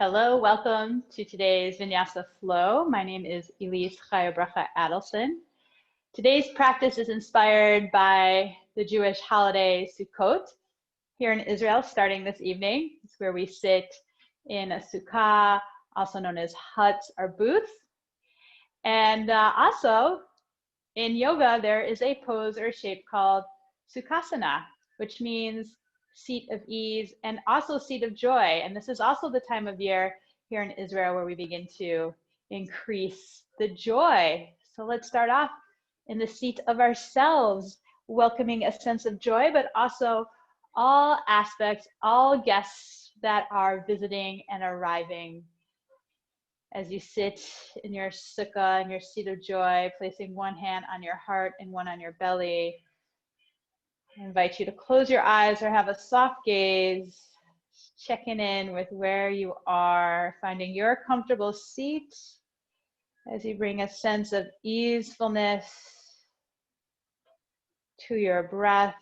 Hello, welcome to today's Vinyasa Flow. My name is Elise Chayabracha Adelson. Today's practice is inspired by the Jewish holiday Sukkot here in Israel starting this evening. It's where we sit in a sukkah, also known as huts or booths. And also in yoga, there is a pose or shape called Sukhasana, which means seat of ease and also seat of joy. And this is also the time of year here in Israel where we begin to increase the joy. So let's start off in the seat of ourselves, welcoming a sense of joy, but also all aspects, all guests that are visiting and arriving. As you sit in your sukkah, in your seat of joy, placing one hand on your heart and one on your belly. I invite you to close your eyes or have a soft gaze, checking in with where you are, finding your comfortable seat as you bring a sense of easefulness to your breath.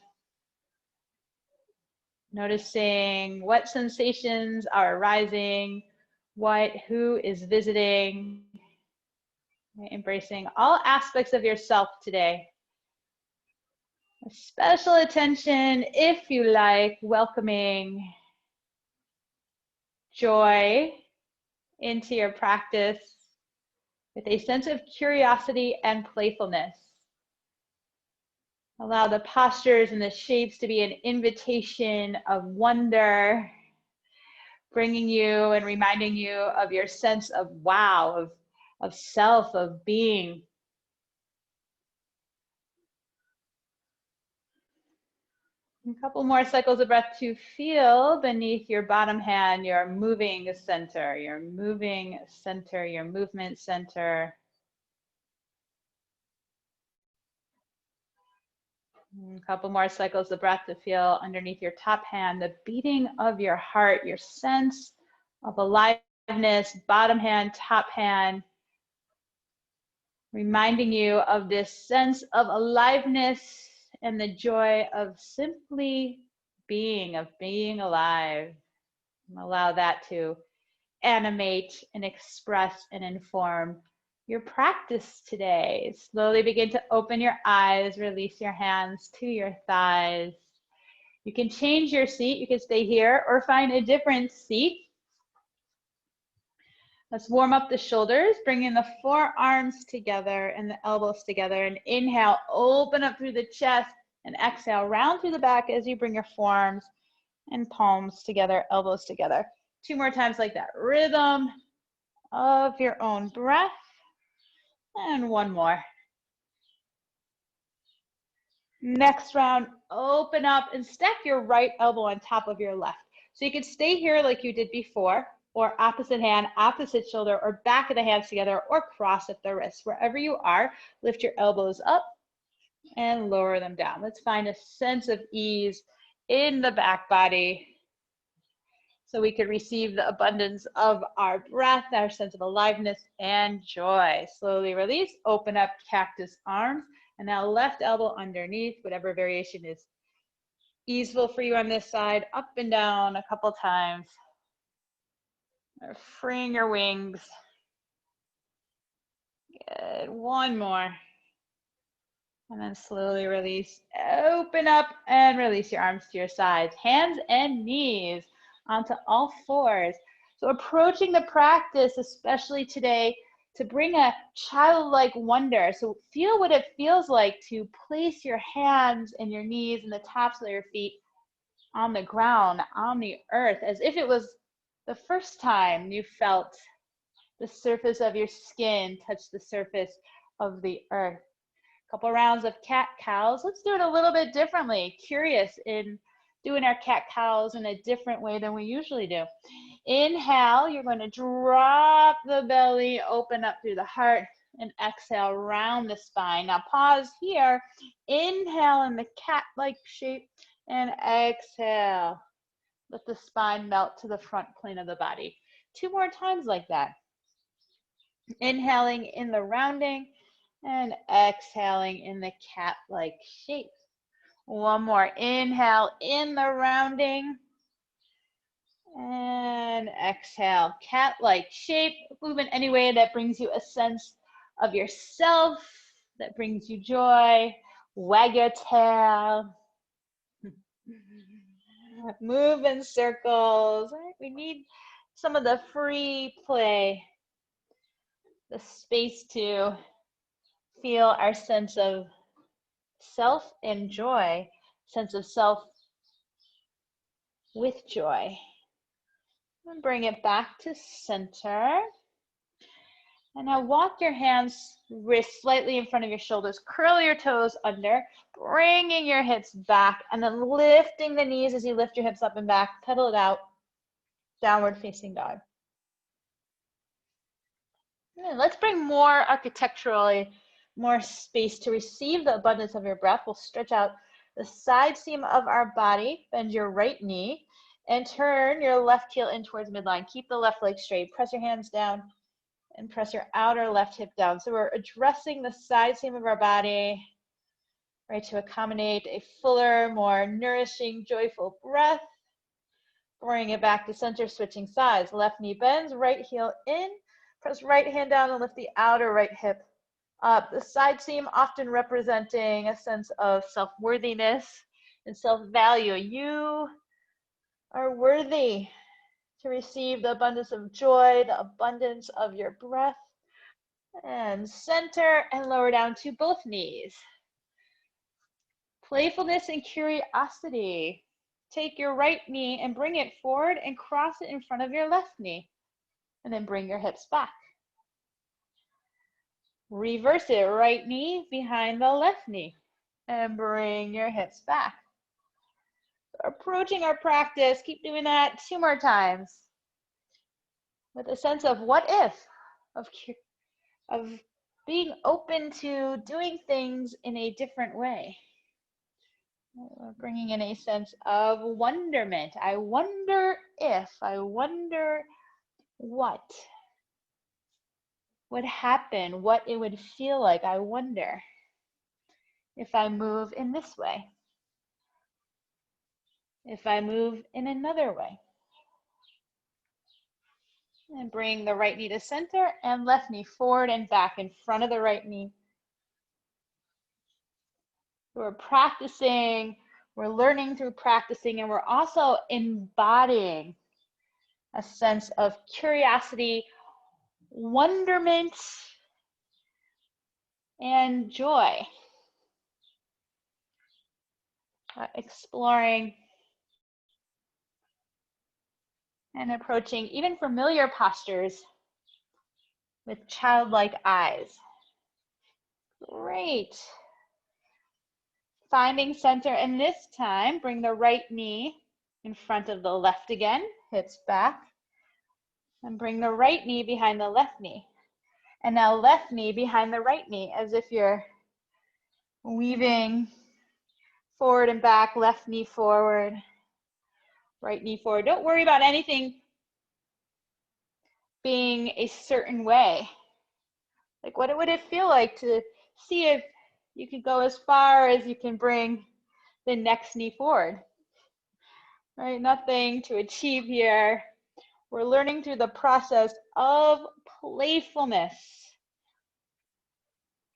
Noticing what sensations are arising, who is visiting, embracing all aspects of yourself today. Special attention, if you like, welcoming joy into your practice with a sense of curiosity and playfulness. Allow the postures and the shapes to be an invitation of wonder, bringing you and reminding you of your sense of wow, of self, of being. A couple more cycles of breath to feel beneath your bottom hand, your moving center, your movement center. A couple more cycles of breath to feel underneath your top hand, the beating of your heart, your sense of aliveness, bottom hand, top hand, reminding you of this sense of aliveness and the joy of simply being, of being alive. And allow that to animate and express and inform your practice today. Slowly begin to open your eyes, release your hands to your thighs. You can change your seat, you can stay here or find a different seat. Let's warm up the shoulders, bringing the forearms together and the elbows together. And inhale, open up through the chest, and exhale, round through the back as you bring your forearms and palms together, elbows together. 2 more times like that. Rhythm of your own breath. And 1 more. Next round, open up and stack your right elbow on top of your left. So you can stay here like you did before, or opposite hand, opposite shoulder, or back of the hands together, or cross at the wrists. Wherever you are, lift your elbows up and lower them down. Let's find a sense of ease in the back body so we can receive the abundance of our breath, our sense of aliveness and joy. Slowly release, open up cactus arms, and now left elbow underneath, whatever variation is easeful for you on this side, up and down a couple times. Freeing your wings. Good. 1 more. And then slowly release. Open up and release your arms to your sides. Hands and knees onto all fours. So approaching the practice, especially today, to bring a childlike wonder. So feel what it feels like to place your hands and your knees and the tops of your feet on the ground, on the earth, as if it was the first time you felt the surface of your skin touch the surface of the earth. Couple rounds of cat-cows. Let's do it a little bit differently. Curious in doing our cat-cows in a different way than we usually do. Inhale, you're going to drop the belly, open up through the heart, and exhale, round the spine. Now pause here. Inhale in the cat-like shape, and exhale. Let the spine melt to the front plane of the body. 2 more times like that. Inhaling in the rounding and exhaling in the cat-like shape. 1 more. Inhale in the rounding. And exhale, cat-like shape. Move in any way that brings you a sense of yourself, that brings you joy. Wag your tail. Move in circles. We need some of the free play, the space to feel our sense of self and joy, sense of self with joy. And bring it back to center. And now walk your hands, wrists slightly in front of your shoulders. Curl your toes under, bringing your hips back, and then lifting the knees as you lift your hips up and back. Pedal it out. Downward facing dog. And let's bring more architecturally, more space to receive the abundance of your breath. We'll stretch out the side seam of our body. Bend your right knee and turn your left heel in towards midline. Keep the left leg straight. Press your hands down and press your outer left hip down. So we're addressing the side seam of our body, right, to accommodate a fuller, more nourishing, joyful breath. Bring it back to center, switching sides. Left knee bends, right heel in. Press right hand down and lift the outer right hip up. The side seam often representing a sense of self-worthiness and self-value. You are worthy to receive the abundance of joy, the abundance of your breath. And center and lower down to both knees. Playfulness and curiosity. Take your right knee and bring it forward and cross it in front of your left knee. And then bring your hips back. Reverse it, right knee behind the left knee. And bring your hips back. Approaching our practice, keep doing that 2 more times. With a sense of what if, of being open to doing things in a different way. We're bringing in a sense of wonderment. I wonder if, I wonder what would happen, what it would feel like. I wonder if I move in this way, if I move in another way. And bring the right knee to center and left knee forward and back in front of the right knee. We're practicing, we're learning through practicing, and we're also embodying a sense of curiosity, wonderment, and joy. Exploring and approaching even familiar postures with childlike eyes. Great. Finding center, and this time bring the right knee in front of the left again, hips back, and bring the right knee behind the left knee. And now left knee behind the right knee, as if you're weaving forward and back, left knee forward, right knee forward. Don't worry about anything being a certain way. Like, what would it feel like to see if you could go as far as you can bring the next knee forward? Right, nothing to achieve here. We're learning through the process of playfulness.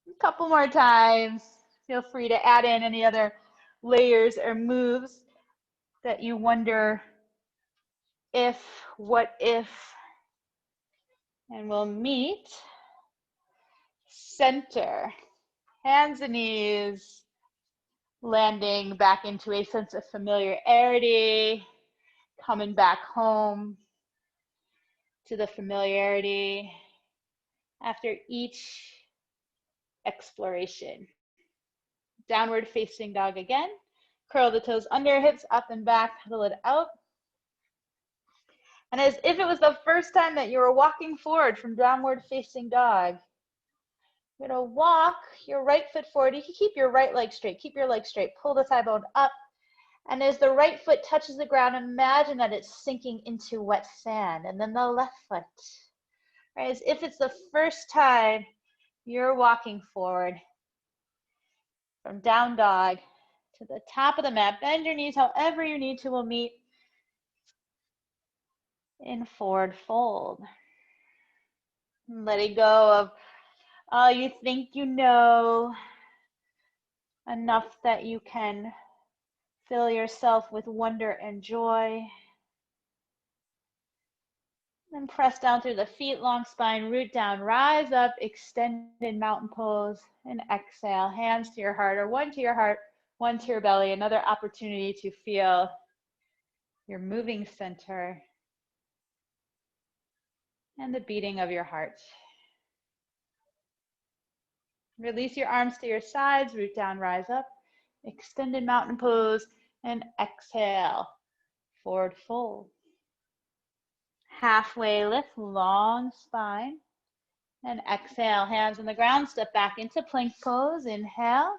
A couple more times. Feel free to add in any other layers or moves that you wonder if, what if, and we'll meet center, hands and knees, landing back into a sense of familiarity, coming back home to the familiarity after each exploration. Downward facing dog again. Curl the toes under, hips up and back, pedal it out. And as if it was the first time that you were walking forward from downward facing dog, you're going to walk your right foot forward. You can keep your right leg straight. Keep your leg straight. Pull the thigh bone up. And as the right foot touches the ground, imagine that it's sinking into wet sand. And then the left foot, right? As if it's the first time you're walking forward from down dog to the top of the mat. Bend your knees however you need to. We'll meet in forward fold. Letting go of all you think you know, enough that you can fill yourself with wonder and joy. Then press down through the feet, long spine, root down, rise up, extended mountain pose, and exhale. Hands to your heart, or one to your heart, one to your belly. Another opportunity to feel your moving center and the beating of your heart. Release your arms to your sides, root down, rise up, extended mountain pose, and exhale, forward fold. Halfway lift, long spine, and exhale, hands on the ground, step back into plank pose, inhale,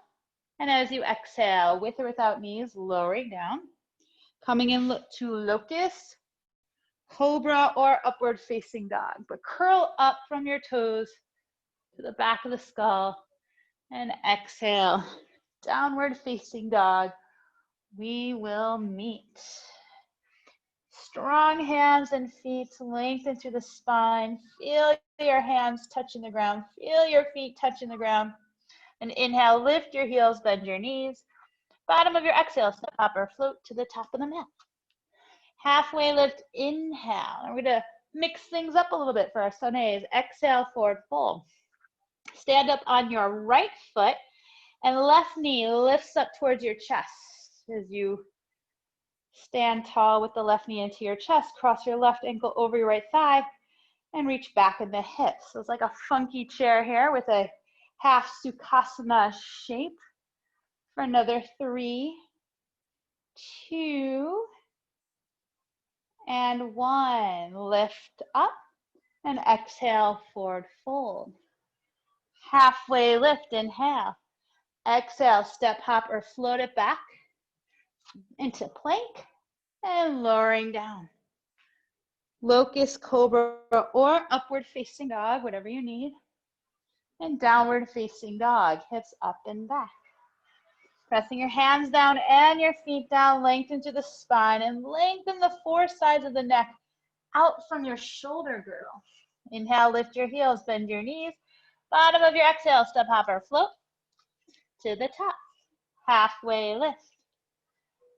and as you exhale, with or without knees, lowering down, coming in to locust, cobra, or upward facing dog, but curl up from your toes to the back of the skull, and exhale, downward facing dog. We will meet. Strong hands and feet, lengthen through the spine. Feel your hands touching the ground. Feel your feet touching the ground. And inhale, lift your heels, bend your knees. Bottom of your exhale, step up or float to the top of the mat. Halfway lift, inhale. And we're gonna mix things up a little bit for our sunnays. Exhale, forward fold. Stand up on your right foot and left knee lifts up towards your chest as you stand tall with the left knee into your chest. Cross your left ankle over your right thigh and reach back in the hips. So it's like a funky chair here with a half Sukhasana shape for another 3, 2, and 1. Lift up and exhale, forward fold. Halfway lift, inhale. Exhale, step, hop, or float it back into plank and lowering down. Locust, cobra, or upward facing dog, whatever you need. And downward facing dog, hips up and back. Pressing your hands down and your feet down, lengthen through the spine and lengthen the 4 sides of the neck out from your shoulder girdle. Inhale, lift your heels, bend your knees. Bottom of your exhale, step, hop, or float to the top. Halfway lift.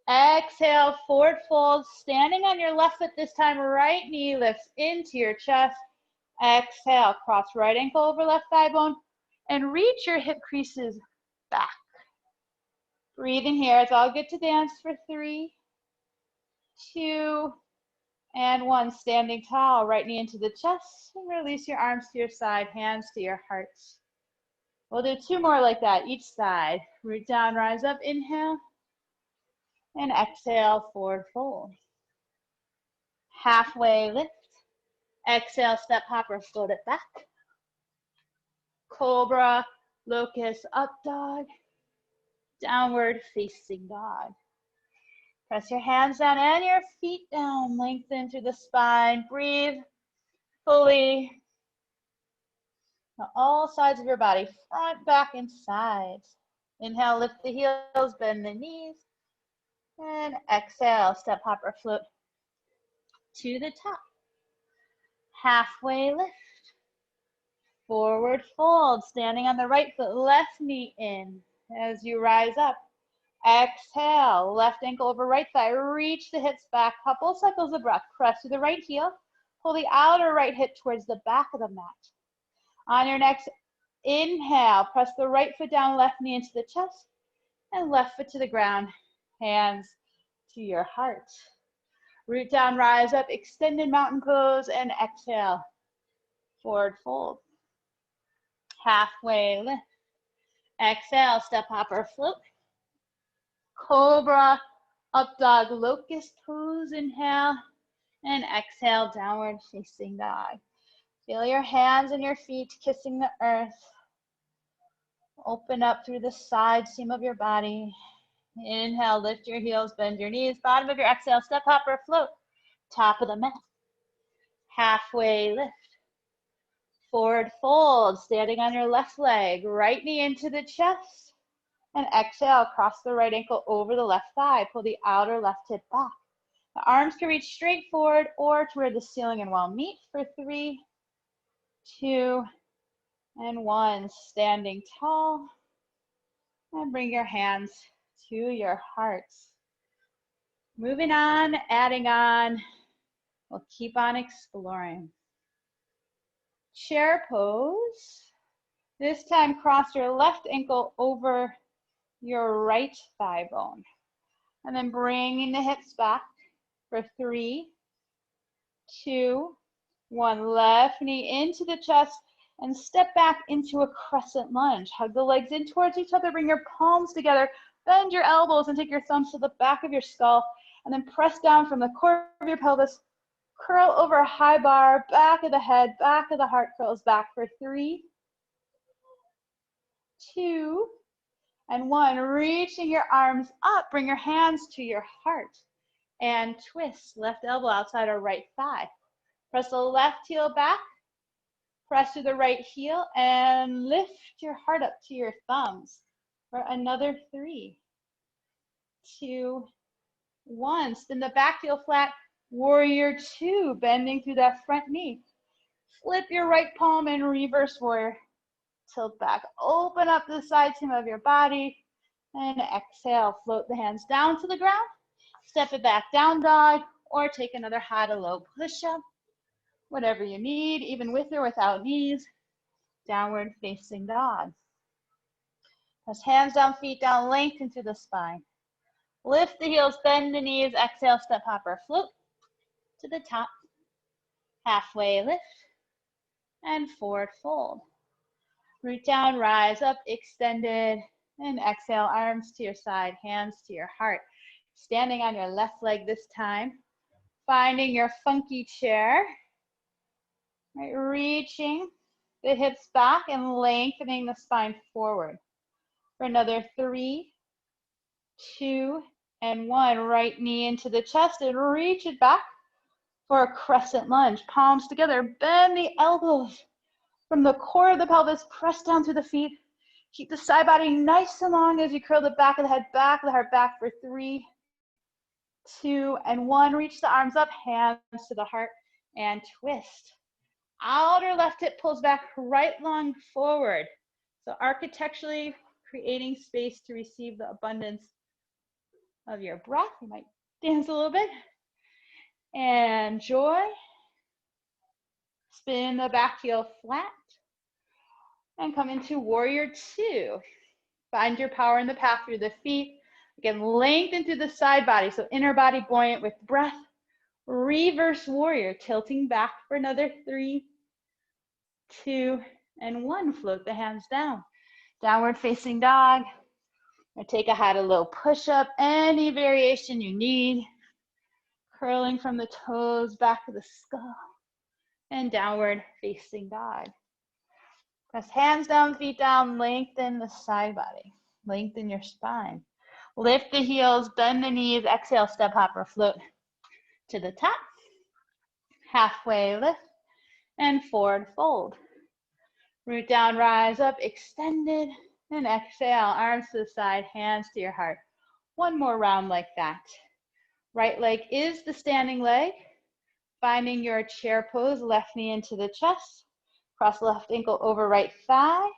Exhale, forward fold, standing on your left foot this time, right knee lifts into your chest. Exhale, cross right ankle over left thigh bone and reach your hip creases back. Breathe in here. It's all good to dance for 3, 2, and 1. Standing tall, right knee into the chest, and release your arms to your side, hands to your heart. We'll do 2 more like that, each side. Root down, rise up, inhale, and exhale, forward fold. Halfway lift. Exhale, step, hop, or float it back. Cobra, locust, up dog, downward facing dog. Press your hands down and your feet down. Lengthen through the spine. Breathe fully. Now all sides of your body, front, back, and sides. Inhale, lift the heels, bend the knees. And exhale, step, hop, or float to the top. Halfway lift. Forward fold, standing on the right foot, left knee in. As you rise up, exhale, left ankle over right thigh, reach the hips back, couple cycles of breath, press to the right heel, pull the outer right hip towards the back of the mat. On your next inhale, press the right foot down, left knee into the chest, and left foot to the ground, hands to your heart. Root down, rise up, extended mountain pose, and exhale, forward fold. Halfway lift. Exhale, step, hop, or float. Cobra, up dog, locust pose, inhale, and exhale, downward facing dog. Feel your hands and your feet kissing the earth. Open up through the side seam of your body. Inhale, lift your heels, bend your knees. Bottom of your exhale, step, hop, or float. Top of the mat. Halfway lift. Forward fold, standing on your left leg, right knee into the chest, and exhale, cross the right ankle over the left thigh, pull the outer left hip back. The arms can reach straight forward or to where the ceiling and wall meet for 3, 2, and 1. Standing tall. And bring your hands to your hearts. Moving on, adding on. We'll keep on exploring. Chair pose. This time, cross your left ankle over your right thigh bone. And then bringing the hips back for 3, 2, 1. Left knee into the chest and step back into a crescent lunge. Hug the legs in towards each other. Bring your palms together. Bend your elbows and take your thumbs to the back of your skull. And then press down from the core of your pelvis. Curl over a high bar. Back of the head, back of the heart curls back for 3, 2, and 1. Reaching your arms up. Bring your hands to your heart. And twist. Left elbow outside our right thigh. Press the left heel back. Press to the right heel and lift your heart up to your thumbs for another 3, 2, 1. Spin the back heel flat. Warrior 2, bending through that front knee. Flip your right palm and reverse warrior. Tilt back. Open up the side seam of your body. And exhale. Float the hands down to the ground. Step it back, down dog, or take another high to low push-up. Whatever you need, even with or without knees. Downward facing dog. Press hands down, feet down, lengthen through the spine. Lift the heels, bend the knees, exhale, step, hop, or float to the top. Halfway lift and forward fold. Root down, rise up, extended, and exhale, arms to your side, hands to your heart. Standing on your left leg this time. Finding your funky chair. Right, reaching the hips back and lengthening the spine forward. For another 3, 2, and 1. Right knee into the chest and reach it back for a crescent lunge. Palms together, bend the elbows from the core of the pelvis, press down through the feet. Keep the side body nice and long as you curl the back of the head, back of the heart back for 3, 2, and 1. Reach the arms up, hands to the heart, and twist. Outer left hip pulls back, right lung forward. So architecturally creating space to receive the abundance of your breath. You might dance a little bit. And joy. Spin the back heel flat. And come into warrior 2. Find your power in the path through the feet. Again, lengthen through the side body. So inner body buoyant with breath. Reverse warrior, tilting back for another 3, 2, and 1. Float the hands down. Downward facing dog. Or take a high to low push-up. Any variation you need. Curling from the toes back to the skull. And downward facing dog. Press hands down, feet down. Lengthen the side body. Lengthen your spine. Lift the heels, bend the knees. Exhale, step, hop, or float to the top. Halfway lift and forward fold. Root down, rise up, extended, and exhale. Arms to the side, hands to your heart. One more round like that. Right leg is the standing leg. Finding your chair pose, left knee into the chest. Cross left ankle over right thigh.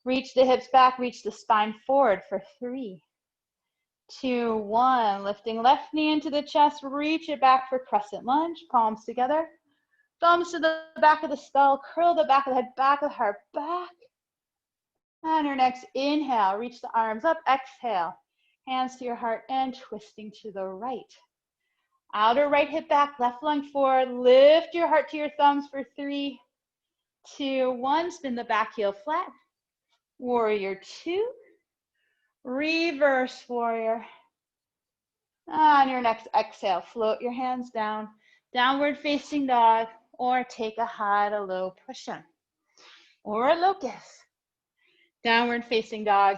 Reach the hips back, reach the spine forward for 3, 2, 1. Lifting left knee into the chest, reach it back for crescent lunge. Palms together. Thumbs to the back of the skull, curl the back of the head, back of the heart, back. On your next inhale, reach the arms up, exhale. Hands to your heart and twisting to the right. Outer right hip back, left lung forward. Lift your heart to your thumbs for 3, 2, 1. Spin the back heel flat. Warrior 2. Reverse warrior. On your next exhale, float your hands down. Downward facing dog. Or take a high to low push-up. Or a locust. Downward facing dog.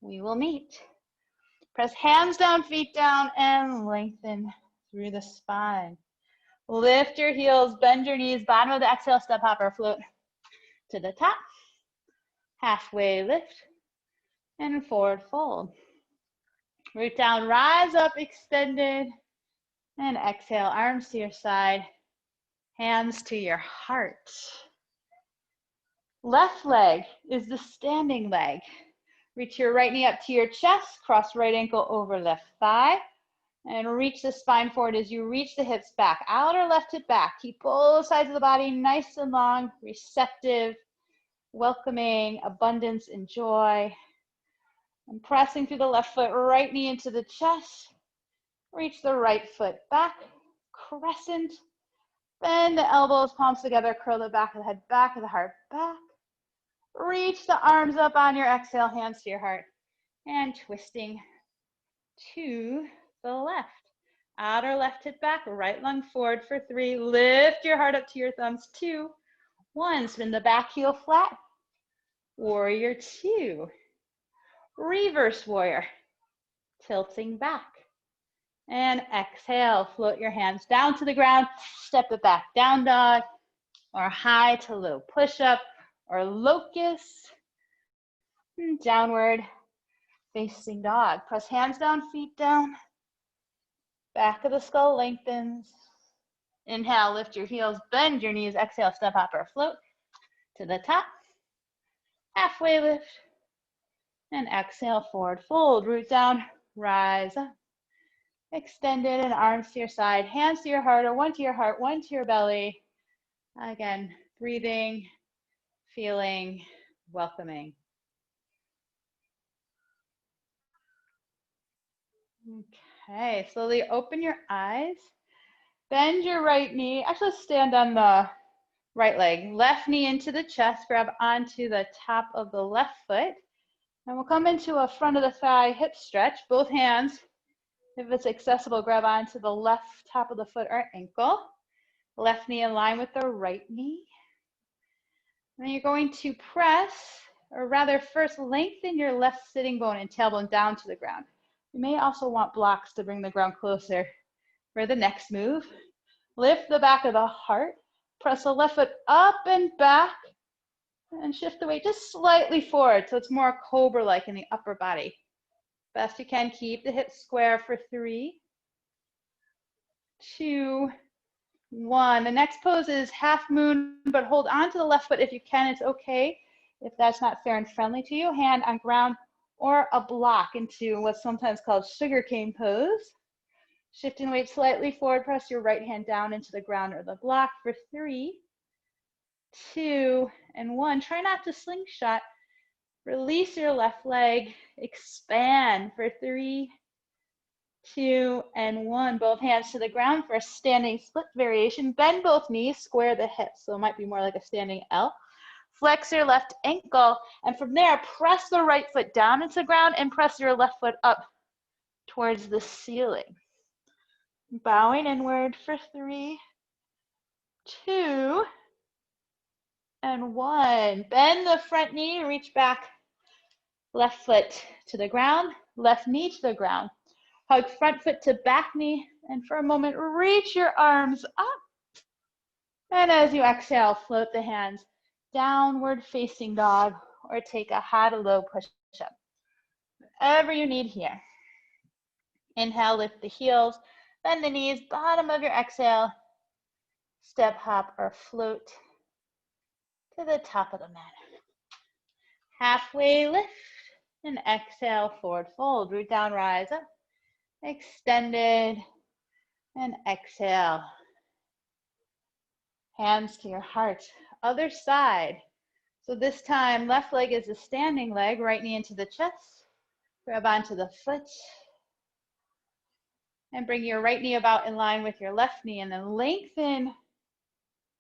We will meet. Press hands down, feet down, and lengthen through the spine. Lift your heels, bend your knees, bottom of the exhale, step, hop, or float to the top. Halfway lift and forward fold. Root down, rise up, extended, And exhale, arms to your side, hands to your heart. Left leg is the standing leg. Reach your right knee up to your chest, cross right ankle over left thigh, and reach the spine forward as you reach the hips back. Outer left hip back. Keep both sides of the body nice and long, receptive, welcoming, abundance, and joy. And pressing through the left foot, right knee into the chest. Reach the right foot back, crescent. Bend the elbows, palms together, curl the back of the head, back of the heart back. Reach the arms up on your exhale, hands to your heart. And twisting to the left. Outer left hip back, right lung forward for 3. Lift your heart up to your thumbs, 2. 1, spin the back heel flat. Warrior 2. Reverse warrior, tilting back. And exhale, float your hands down to the ground, step it back, down dog, or high to low push-up, or locust, downward facing dog. Press hands down, feet down, back of the skull lengthens. Inhale, lift your heels, bend your knees, exhale, step up or float to the top, halfway lift, and exhale, forward fold, root down, rise up. Extended and arms to your side, hands to your heart, or one to your heart, one to your belly. Again, breathing, feeling, welcoming. Okay, slowly open your eyes. Bend your right knee. Actually, stand on the right leg. Left knee into the chest. Grab onto the top of the left foot. And we'll come into a front of the thigh hip stretch. Both hands, if it's accessible, grab onto the left top of the foot or ankle. Left knee in line with the right knee. And then you're going to press, or rather first lengthen your left sitting bone and tailbone down to the ground. You may also want blocks to bring the ground closer. For the next move, lift the back of the heart, press the left foot up and back, and shift the weight just slightly forward so it's more cobra-like in the upper body. Best you can, keep the hips square for 3, 2, 1. The next pose is half moon, but hold on to the left foot if you can. It's okay if that's not fair and friendly to you. Hand on ground or a block into what's sometimes called sugarcane pose. Shifting weight slightly forward, press your right hand down into the ground or the block for 3, 2, and 1. Try not to slingshot. Release your left leg, expand for 3, 2, and 1. Both hands to the ground for a standing split variation. Bend both knees, square the hips, so it might be more like a standing L. Flex your left ankle, and from there, press the right foot down into the ground and press your left foot up towards the ceiling. Bowing inward for 3, 2, and 1. Bend the front knee, reach back. Left foot to the ground, left knee to the ground. Hug front foot to back knee, and for a moment, reach your arms up. And as you exhale, float the hands downward facing dog, or take a high to low push-up. Whatever you need here. Inhale, lift the heels, bend the knees, bottom of your exhale, step, hop, or float to the top of the mat. Halfway lift, and exhale, forward fold, root down, rise up, extended, and exhale. Hands to your heart. Other side. So this time, left leg is the standing leg, right knee into the chest, grab onto the foot, and bring your right knee about in line with your left knee, and then lengthen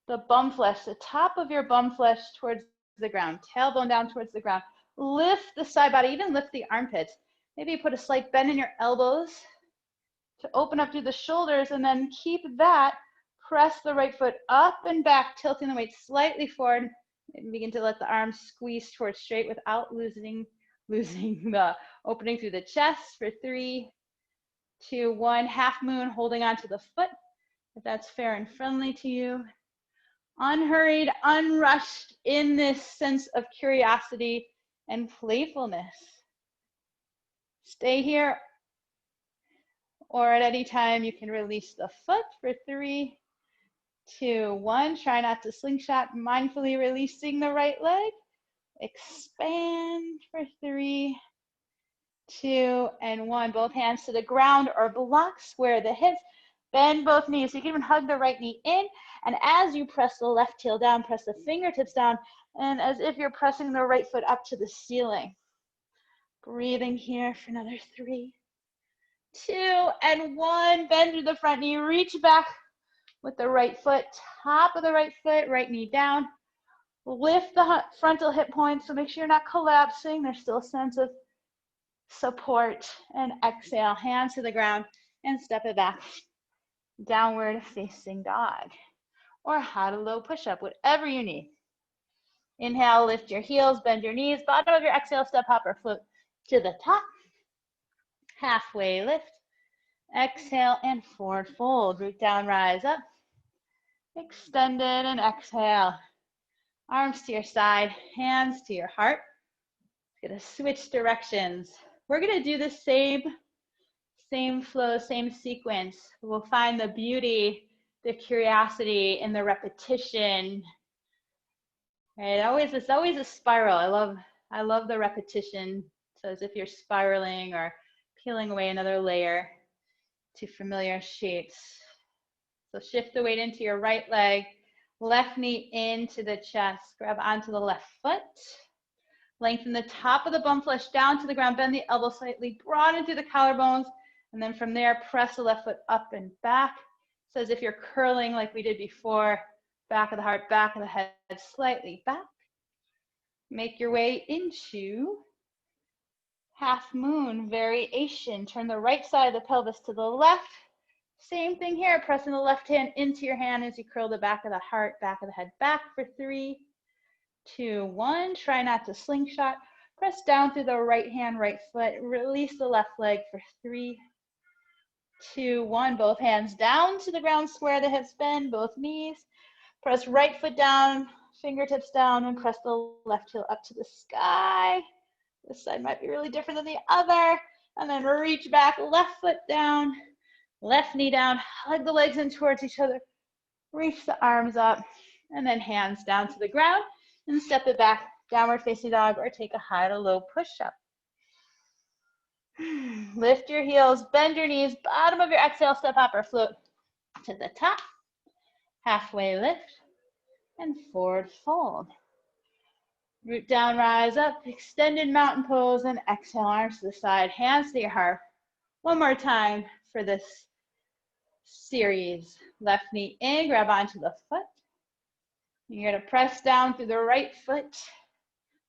the bum flesh, the top of your bum flesh towards the ground, tailbone down towards the ground. Lift the side body, even lift the armpits. Maybe put a slight bend in your elbows to open up through the shoulders, and then keep that. Press the right foot up and back, tilting the weight slightly forward, and begin to let the arms squeeze towards straight without losing the opening through the chest for 3, 2, 1. Half moon, holding onto the foot, if that's fair and friendly to you. Unhurried, unrushed in this sense of curiosity and playfulness. Stay here or at any time you can release the foot for 3, 2, 1. Try not to slingshot, mindfully releasing the right leg. Expand for 3, 2, and 1. Both hands to the ground or block, square the hips, bend both knees. You can even hug the right knee in, and as you press the left heel down, press the fingertips down, and as if you're pressing the right foot up to the ceiling. Breathing here for another 3, 2, and 1. Bend through the front knee, reach back with the right foot, top of the right foot, right knee down. Lift the frontal hip points, so make sure you're not collapsing. There's still a sense of support. And exhale, hands to the ground, and step it back. Downward facing dog, or high to low push-up, whatever you need. Inhale, lift your heels, bend your knees. Bottom of your exhale, step, hop, or float to the top. Halfway lift. Exhale and forward fold. Root down, rise up. Extended and exhale. Arms to your side, hands to your heart. Gonna switch directions. We're gonna do the same flow, same sequence. We'll find the beauty, the curiosity in the repetition. Right? It's always a spiral. I love the repetition. So as if you're spiraling or peeling away another layer to familiar shapes. So shift the weight into your right leg, left knee into the chest, grab onto the left foot. Lengthen the top of the bum flesh down to the ground, bend the elbow slightly, broaden through the collarbones, and then from there, press the left foot up and back. So as if you're curling like we did before, back of the heart, back of the head, slightly back. Make your way into half moon variation. Turn the right side of the pelvis to the left. Same thing here, pressing the left hand into your hand as you curl the back of the heart, back of the head back for 3, 2, 1. Try not to slingshot. Press down through the right hand, right foot. Release the left leg for 3, 2, 1. Both hands down to the ground, square the hips, bend both knees. Press right foot down, fingertips down, and press the left heel up to the sky. This side might be really different than the other. And then reach back, left foot down, left knee down, hug the legs in towards each other. Reach the arms up, and then hands down to the ground, and step it back, downward facing dog, or take a high to low push-up. Lift your heels, bend your knees, bottom of your exhale, step, hop, or float to the top. Halfway lift, and forward fold. Root down, rise up, extended mountain pose, and exhale, arms to the side, hands to your heart. One more time for this series. Left knee in, grab onto the foot. You're gonna press down through the right foot.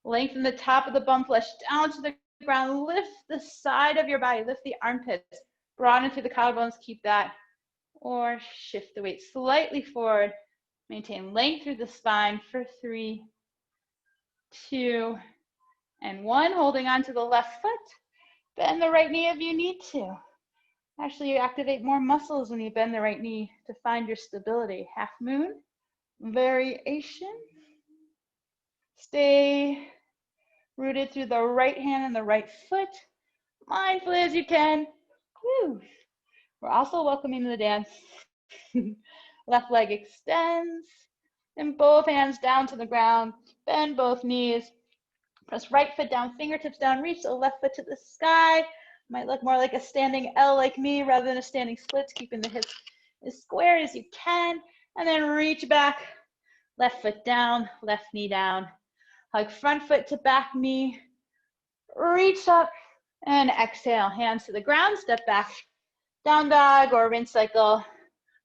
Lengthen the top of the bum flesh down to the ground. Lift the side of your body, lift the armpits. Broaden through the collarbones, keep that. Or shift the weight slightly forward. Maintain length through the spine for 3, 2, and 1. Holding on to the left foot. Bend the right knee if you need to. Actually, you activate more muscles when you bend the right knee to find your stability. Half moon variation. Stay rooted through the right hand and the right foot. Mindfully as you can. Woo. We're also welcoming the dance. Left leg extends. And both hands down to the ground. Bend both knees. Press right foot down, fingertips down. Reach the left foot to the sky. Might look more like a standing L like me rather than a standing split, keeping the hips as square as you can. And then reach back. Left foot down, left knee down. Hug front foot to back knee. Reach up and exhale. Hands to the ground, step back. Down dog or rinse cycle.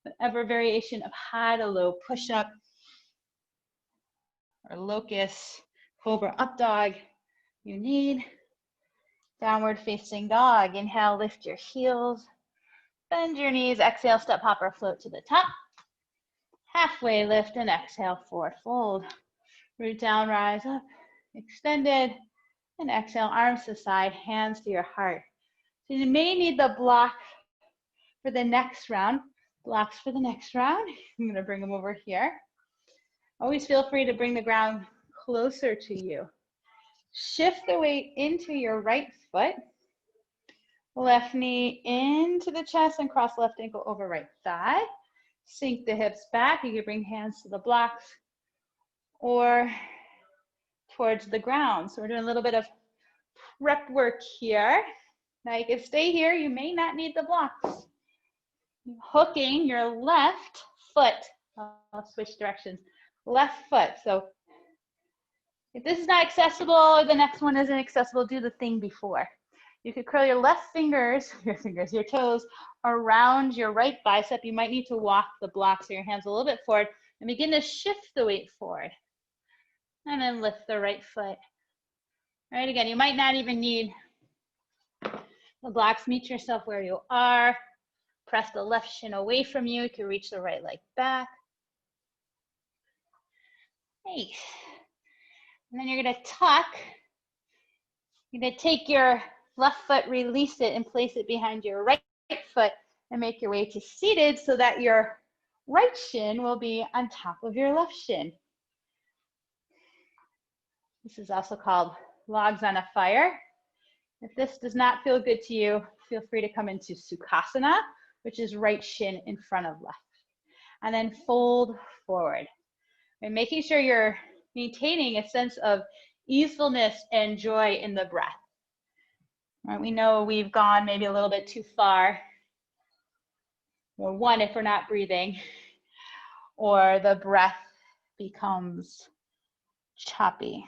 Whatever variation of high to low push-up or locust, cobra up dog you need. Downward facing dog. Inhale, lift your heels. Bend your knees. Exhale, step, hop, or float to the top. Halfway lift and exhale, forward fold. Root down, rise up. Extended. And exhale, arms to the side, hands to your heart. So you may need the block for the next round. Blocks for the next round. I'm going to bring them over here. Always feel free to bring the ground closer to you. Shift the weight into your right foot. Left knee into the chest and cross left ankle over right thigh. Sink the hips back. You can bring hands to the blocks or towards the ground. So we're doing a little bit of prep work here. Now you can stay here. You may not need the blocks. Hooking your left foot. I'll switch directions. Left foot. So if this is not accessible or the next one isn't accessible, do the thing before. You could curl your left fingers, your toes around your right bicep. You might need to walk the blocks or your hands a little bit forward and begin to shift the weight forward. And then lift the right foot. All right, again, you might not even need the blocks. Meet yourself where you are. Press the left shin away from you. You can reach the right leg back. Nice. And then you're gonna tuck. You're gonna take your left foot, release it, and place it behind your right foot and make your way to seated so that your right shin will be on top of your left shin. This is also called logs on a fire. If this does not feel good to you, feel free to come into Sukhasana, which is right shin in front of left. And then fold forward. And making sure you're maintaining a sense of easefulness and joy in the breath. Right, we know we've gone maybe a little bit too far. Or one, if we're not breathing, or the breath becomes choppy.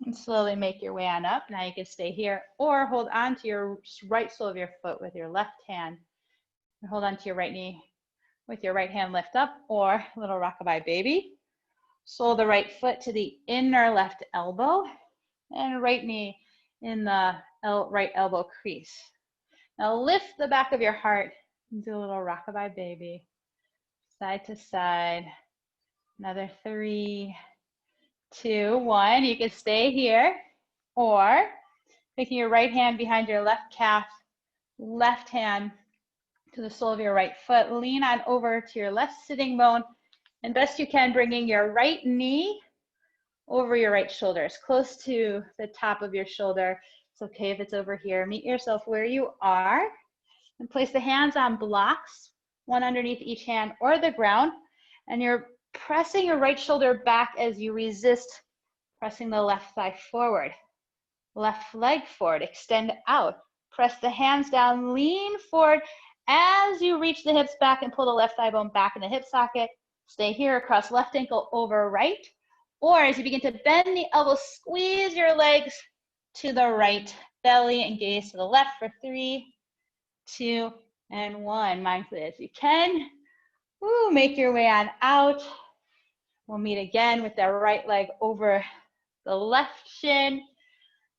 And slowly make your way on up. Now you can stay here or hold on to your right sole of your foot with your left hand. And hold on to your right knee with your right hand, lift up, or a little rockabye baby. Sole the right foot to the inner left elbow and right knee in the right elbow crease. Now lift the back of your heart and do a little rockabye baby. Side to side. Another 3, 2, 1. You can stay here or taking your right hand behind your left calf, left hand to the sole of your right foot. Lean on over to your left sitting bone and best you can bringing your right knee over your right shoulder, as close to the top of your shoulder. It's okay if it's over here. Meet yourself where you are and place the hands on blocks, one underneath each hand or the ground. And you're pressing your right shoulder back as you resist pressing the left thigh forward. Left leg forward, extend out. Press the hands down, lean forward as you reach the hips back and pull the left thigh bone back in the hip socket. Stay here across left ankle over right. Or as you begin to bend the elbows, squeeze your legs to the right, belly and gaze to the left for 3, 2, and 1. Mindfully as you can. Woo, make your way on out. We'll meet again with that right leg over the left shin.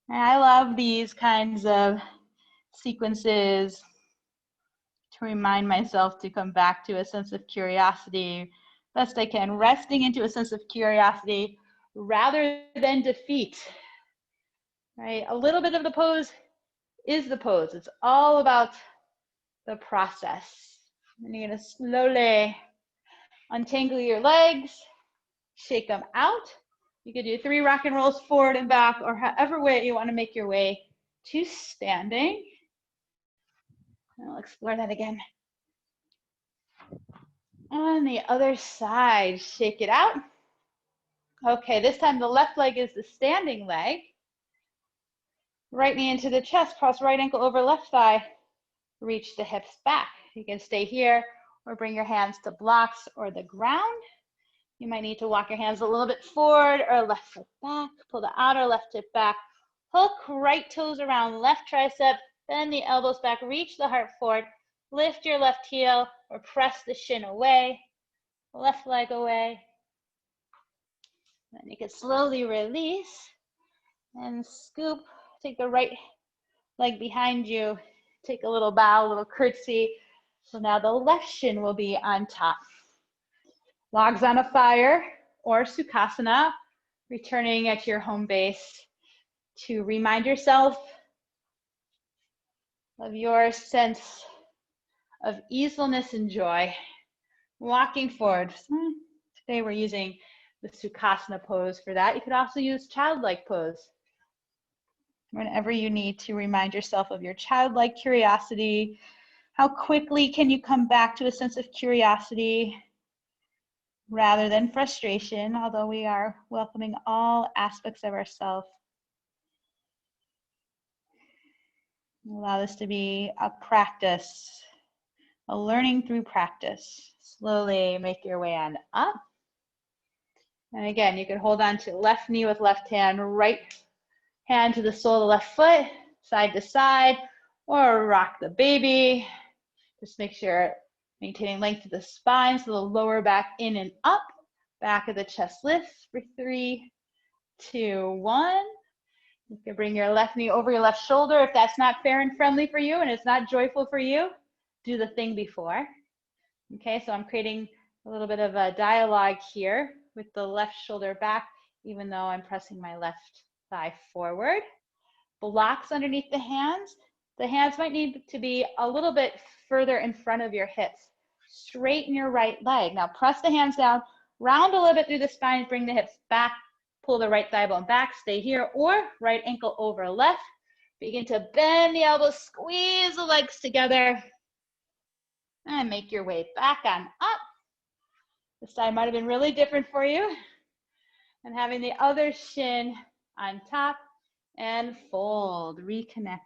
And I love these kinds of sequences to remind myself to come back to a sense of curiosity best I can, resting into a sense of curiosity rather than defeat, right? A little bit of the pose is the pose. It's all about the process. And you're gonna slowly untangle your legs, shake them out. You could do 3 rock and rolls forward and back, or however way you wanna make your way to standing. And I'll explore that again. On the other side, shake it out. Okay, this time the left leg is the standing leg. Right knee into the chest, cross right ankle over left thigh. Reach the hips back. You can stay here or bring your hands to blocks or the ground. You might need to walk your hands a little bit forward or left foot back. Pull the outer left hip back. Hook right toes around left tricep. Bend the elbows back. Reach the heart forward. Lift your left heel or press the shin away. Left leg away. Then you can slowly release and scoop. Take the right leg behind you. Take a little bow, a little curtsy. So now the left shin will be on top. Logs on a fire or Sukhasana, returning at your home base to remind yourself of your sense of easefulness and joy. Walking forward. Today we're using the Sukhasana pose for that. You could also use childlike pose. Whenever you need to remind yourself of your childlike curiosity, how quickly can you come back to a sense of curiosity rather than frustration, although we are welcoming all aspects of ourselves. Allow this to be a practice, a learning through practice. Slowly make your way on up. And again, you can hold on to left knee with left hand, right hand to the sole of the left foot, side to side, or rock the baby. Just make sure maintaining length of the spine, so the lower back in and up, back of the chest lifts for 3, 2, 1. You can bring your left knee over your left shoulder. If that's not fair and friendly for you and it's not joyful for you, do the thing before. Okay, so I'm creating a little bit of a dialogue here with the left shoulder back, even though I'm pressing my left thigh forward. Blocks underneath the hands. The hands might need to be a little bit further in front of your hips. Straighten your right leg. Now press the hands down, round a little bit through the spine, bring the hips back, pull the right thigh bone back, stay here, or right ankle over left. Begin to bend the elbows, squeeze the legs together, and make your way back on up. This side might have been really different for you. And having the other shin on top and fold, reconnect.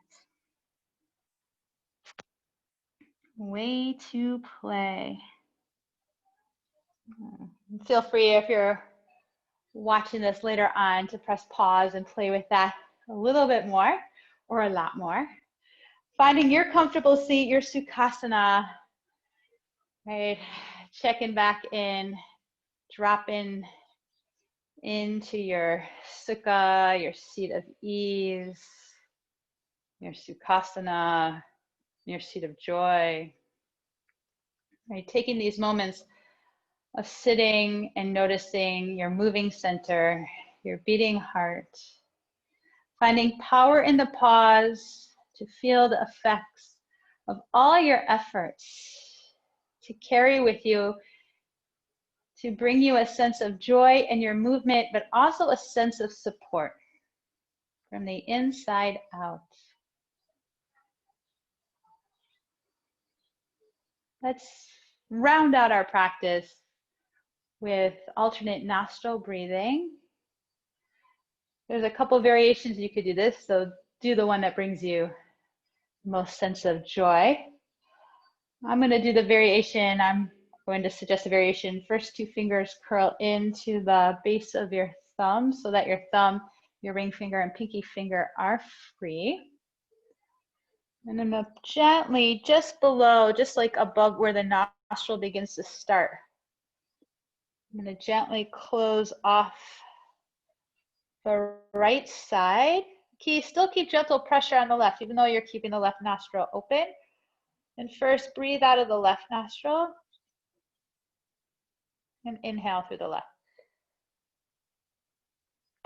Way to play. Feel free, if you're watching this later on, to press pause and play with that a little bit more or a lot more. Finding your comfortable seat, your Sukhasana, right? Checking back in, dropping into your SUKKA, your seat of ease, your Sukhasana, your seat of joy. Right? Taking these moments of sitting and noticing your moving center, your beating heart, finding power in the pause to feel the effects of all your efforts to carry with you, to bring you a sense of joy in your movement, but also a sense of support from the inside out. Let's round out our practice with alternate nostril breathing. There's a couple variations you could do this, so do the one that brings you the most sense of joy. I'm going to do the variation. I'm going to suggest a variation. First 2 fingers curl into the base of your thumb so that your thumb, your ring finger, and pinky finger are free. And then gently, just below, just like above where the nostril begins to start, I'm going to gently close off the right side. Still keep gentle pressure on the left, even though you're keeping the left nostril open. And first, breathe out of the left nostril and inhale through the left.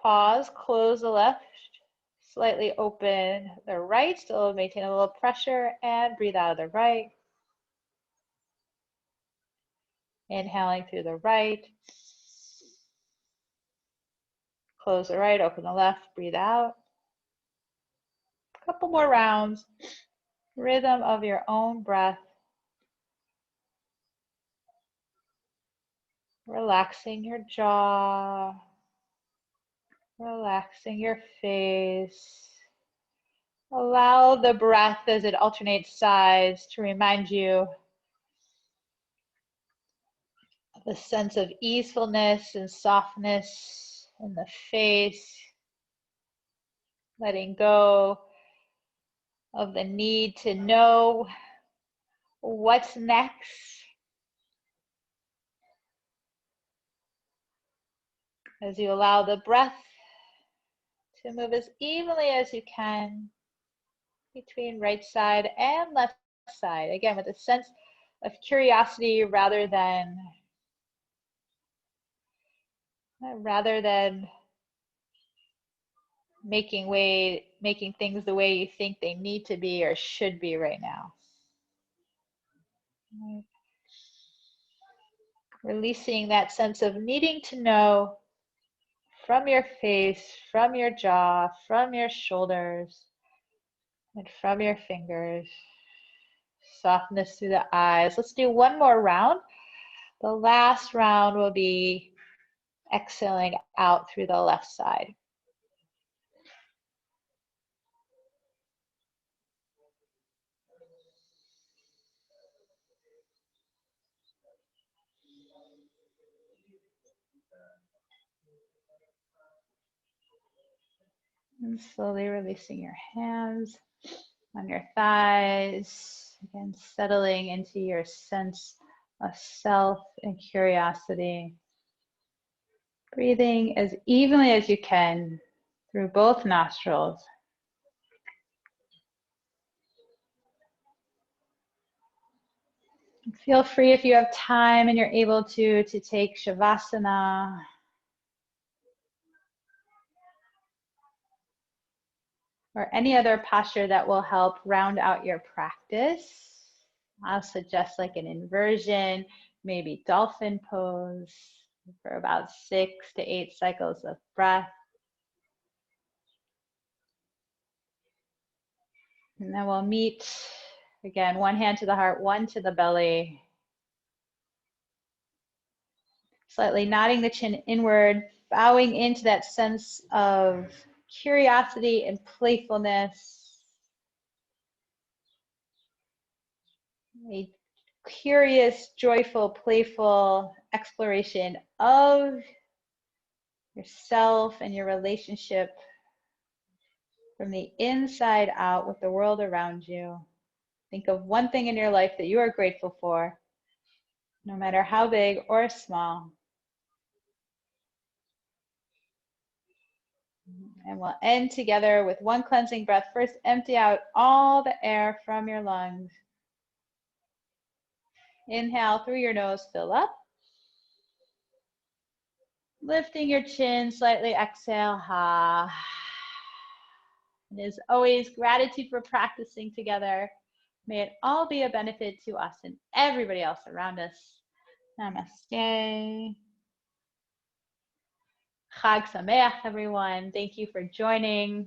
Pause, close the left, slightly open the right, still maintain a little pressure, and breathe out of the right. Inhaling through the right. Close the right, open the left, breathe out. A couple more rounds. Rhythm of your own breath. Relaxing your jaw. Relaxing your face. Allow the breath as it alternates sides to remind you of a sense of easefulness and softness in the face. Letting go of the need to know what's next. As you allow the breath to move as evenly as you can between right side and left side. Again, with a sense of curiosity rather than making things the way you think they need to be or should be right now. Releasing that sense of needing to know from your face, from your jaw, from your shoulders, and from your fingers. Softness through the eyes. Let's do one more round. The last round will be exhaling out through the left side. And slowly releasing your hands on your thighs. Again, settling into your sense of self and curiosity. Breathing as evenly as you can through both nostrils. Feel free, if you have time and you're able to take Shavasana. Or any other posture that will help round out your practice. I'll suggest like an inversion, maybe dolphin pose for about 6 to 8 cycles of breath. And then we'll meet, again, one hand to the heart, one to the belly. Slightly nodding the chin inward, bowing into that sense of curiosity and playfulness. A curious, joyful, playful exploration of yourself and your relationship from the inside out with the world around you. Think of one thing in your life that you are grateful for, no matter how big or small. And we'll end together with one cleansing breath. First, empty out all the air from your lungs. Inhale through your nose, fill up. Lifting your chin, slightly exhale, ha. And as always, gratitude for practicing together. May it all be a benefit to us and everybody else around us. Namaste. Chag Sameach, everyone. Thank you for joining.